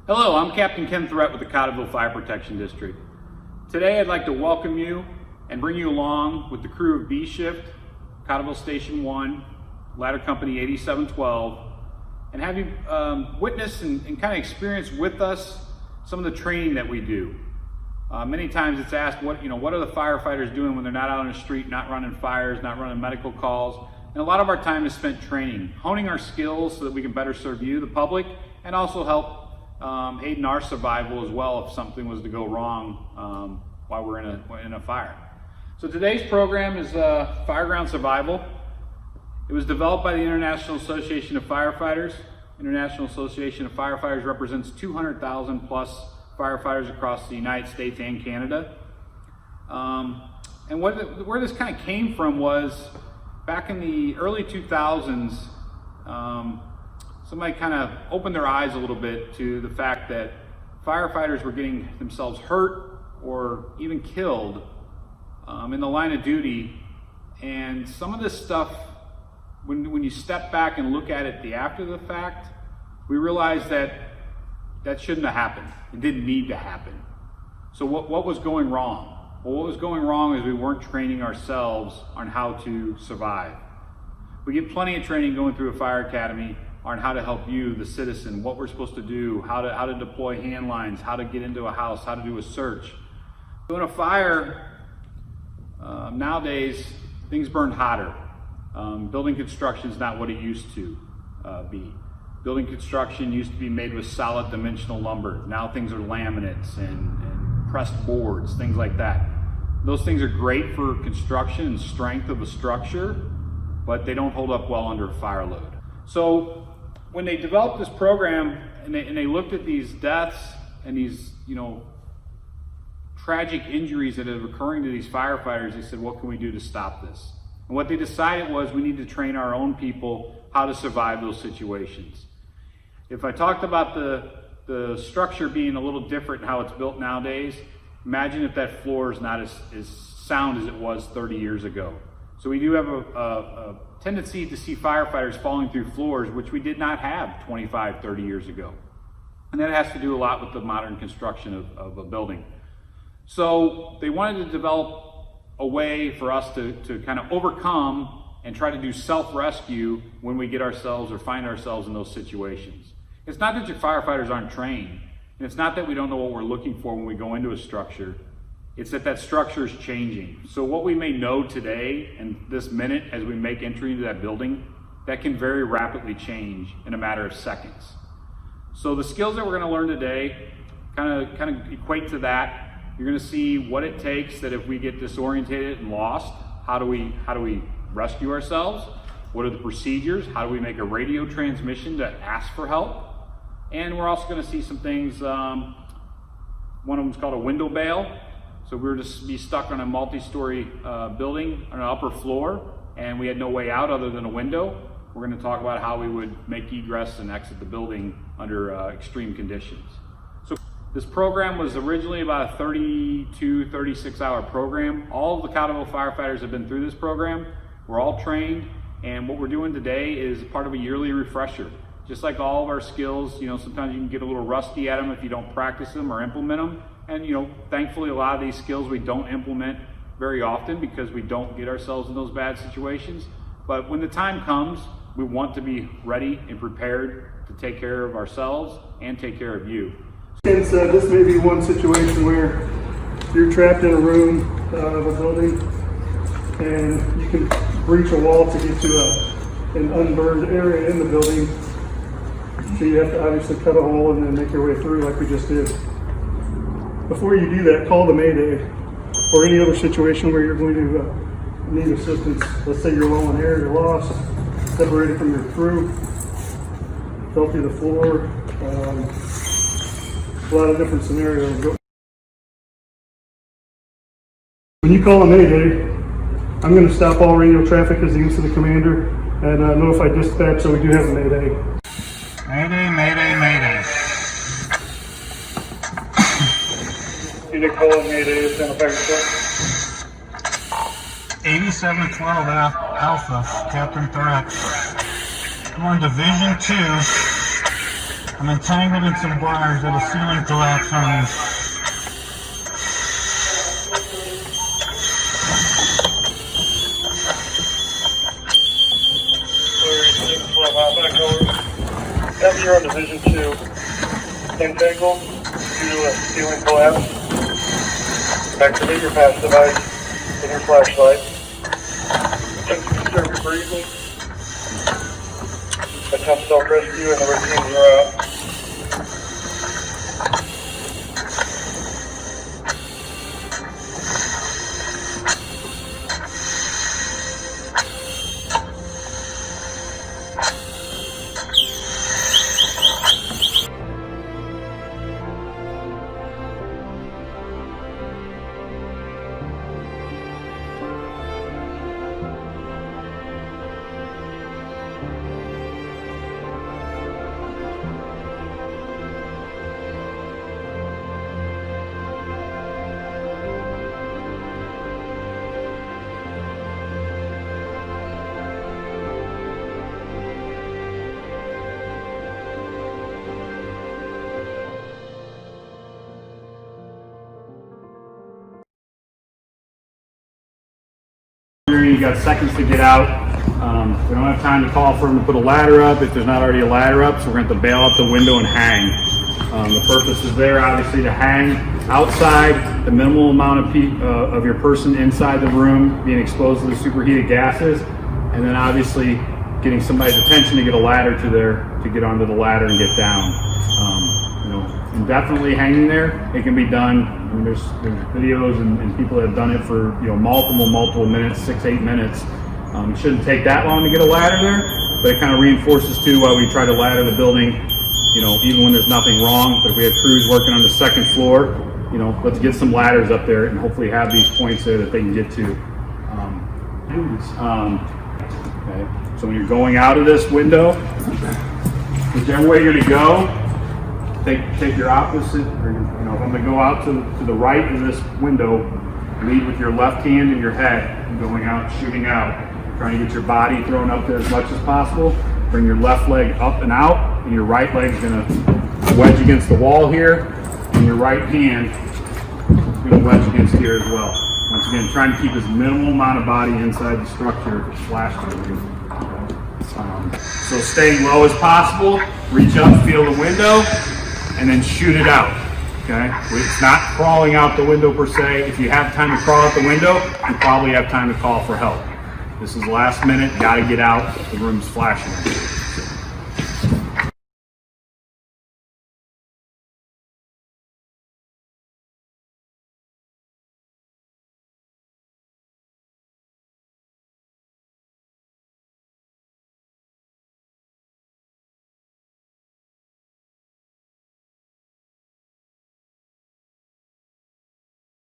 Hello, I'm Captain Ken Thieret with the Cotterville Fire Protection District. Today I'd like to welcome you and bring you along with the crew of B Shift, Cotterville Station 1, Ladder Company 8712, and have you witness and kind of experience with us some of the training that we do. Many times it's asked, what are the firefighters doing when they're not out on the street, not running fires, not running medical calls? And a lot of our time is spent training, honing our skills so that we can better serve you, the public, and also help aid in our survival as well if something was to go wrong while we're in a fire. So today's program is Fireground Survival. It was developed by the International Association of Firefighters. International Association of Firefighters represents 200,000 plus firefighters across the United States and Canada. And where this kind of came from was back in the early 2000s, somebody kind of opened their eyes a little bit to the fact that firefighters were getting themselves hurt or even killed in the line of duty. And some of this stuff, when you step back and look at it after the fact, we realized that shouldn't have happened. It didn't need to happen. So what was going wrong? Well, what was going wrong is we weren't training ourselves on how to survive. We get plenty of training going through a fire academy on how to help you, the citizen, what we're supposed to do, how to deploy hand lines, how to get into a house, how to do a search. So in a fire, nowadays, things burn hotter. Building construction is not what it used to be. Building construction used to be made with solid dimensional lumber. Now things are laminates and pressed boards, things like that. Those things are great for construction and strength of a structure, but they don't hold up well under a fire load. So when they developed this program and they looked at these deaths and these, tragic injuries that are occurring to these firefighters, they said, what can we do to stop this? And what they decided was we need to train our own people how to survive those situations. If I talked about the structure being a little different in how it's built nowadays, imagine if that floor is not as sound as it was 30 years ago. So we do have a tendency to see firefighters falling through floors, which we did not have 25, 30 years ago. And that has to do a lot with the modern construction of a building. So they wanted to develop a way for us to kind of overcome and try to do self-rescue when we get ourselves or find ourselves in those situations. It's not that your firefighters aren't trained, and it's not that we don't know what we're looking for when we go into a structure. It's that structure is changing. So what we may know today and this minute as we make entry into that building, that can very rapidly change in a matter of seconds. So the skills that we're going to learn today kind of equate to that. You're going to see what it takes that if we get disorientated and lost, how do we rescue ourselves? What are the procedures? How do we make a radio transmission to ask for help? And we're also going to see some things. One of them is called a window bail. So we were to be stuck on a multi-story building on an upper floor, and we had no way out other than a window. We're going to talk about how we would make egress and exit the building under extreme conditions. So this program was originally about a 32, 36-hour program. All of the Cotterville firefighters have been through this program. We're all trained, and what we're doing today is part of a yearly refresher. Just like all of our skills, sometimes you can get a little rusty at them if you don't practice them or implement them. And thankfully a lot of these skills we don't implement very often because we don't get ourselves in those bad situations. But when the time comes, we want to be ready and prepared to take care of ourselves and take care of you. Ken said this may be one situation where you're trapped in a room of a building and you can breach a wall to get to an unburned area in the building. So you have to obviously cut a hole and then make your way through like we just did. Before you do that, call the Mayday or any other situation where you're going to need assistance. Let's say you're low on air, you're lost, separated from your crew, fell through the floor, a lot of different scenarios. When you call a Mayday, I'm going to stop all radio traffic as the incident commander and notify dispatch so we do have a Mayday. Mayday, mayday, mayday. You did call it Mayday, identify yourself. 8712 Alpha, Captain Thieret. I'm on Division 2, I'm entangled in some wires at a ceiling collapse on me. Have you're on Division 2, entangled due to a ceiling collapse. Activate your pass device and your flashlight. Conserve your breathing. Attempt self-rescue and the routines are out. You got seconds to get out. We don't have time to call for them to put a ladder up if there's not already a ladder up, so we're going to have to bail out the window and hang. The purpose is there obviously to hang outside, the minimal amount of your person inside the room being exposed to the superheated gases, and then obviously getting somebody's attention to get a ladder to get onto the ladder and get down. Indefinitely hanging there, it can be done. I mean, there's videos and people that have done it for multiple minutes, 6-8 minutes. It shouldn't take that long to get a ladder there, but it kind of reinforces too why we try to ladder the building, even when there's nothing wrong. But if we have crews working on the second floor, let's get some ladders up there and hopefully have these points there that they can get to. Okay. So when you're going out of this window, whichever way you're going to go, take your opposite, or if I'm going to go out to the right of this window, lead with your left hand and your head, going out, shooting out, trying to get your body thrown up there as much as possible. Bring your left leg up and out, and your right leg's going to wedge against the wall here, and your right hand is going to wedge against here as well. Once again, trying to keep as minimal amount of body inside the structure if it's flashed over you. So staying low as possible, reach up, feel the window, and then shoot it out, okay? It's not crawling out the window per se. If you have time to crawl out the window, you probably have time to call for help. This is last minute, gotta get out, the room's flashing.